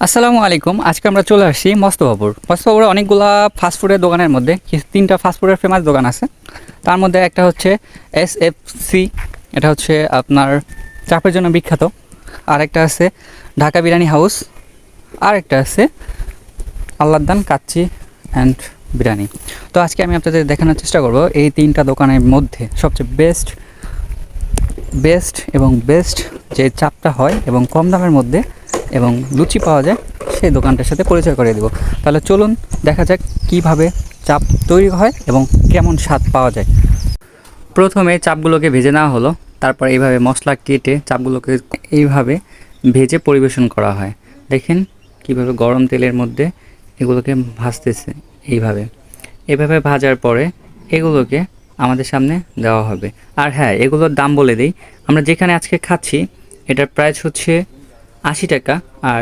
আসসালামু আলাইকুম। আজকে আমরা চলে আসছি মস্তবাবুর। মস্তবাবুরে অনেকগুলা ফাস্টফুডের দোকানের মধ্যে তিনটা ফাস্টফুডের ফেমাস দোকান আছে। তার মধ্যে একটা হচ্ছে SFC, এটা হচ্ছে আপনার চাপের জন্য বিখ্যাত। আর একটা আছে ঢাকা বিরিয়ানি হাউস, আর একটা আছে আল্লাহদান কাচ্চি অ্যান্ড বিরিয়ানি। তো আজকে আমি আপনাদের দেখানোর চেষ্টা করব এই তিনটা দোকানের মধ্যে সবচেয়ে বেস্ট এবং বেস্ট যে চাপটা হয় এবং কম দামের মধ্যে এবং লুচি পাওয়া যায় সেই দোকানটার সাথে পরিচয় করে দেব। তাহলে চলুন দেখা যাক কিভাবে চাপ তৈরি হয় এবং কেমন স্বাদ পাওয়া যায়। প্রথমে চাপগুলোকে ভেজে নেওয়া হলো, তারপর এইভাবে মশলা কেটে চাপগুলোকে এইভাবে ভেজে পরিবেশন করা হয়। দেখেন কিভাবে গরম তেলের মধ্যে এগুলোকে ভাজতেছে। এইভাবে ভাজার পরে এগুলোকে আমাদের সামনে দেওয়া হবে। আর হ্যাঁ, এগুলোর দাম বলে দিই, আমরা যেখানে আজকে খাচ্ছি এটার প্রাইস হচ্ছে 80 টাকা। আর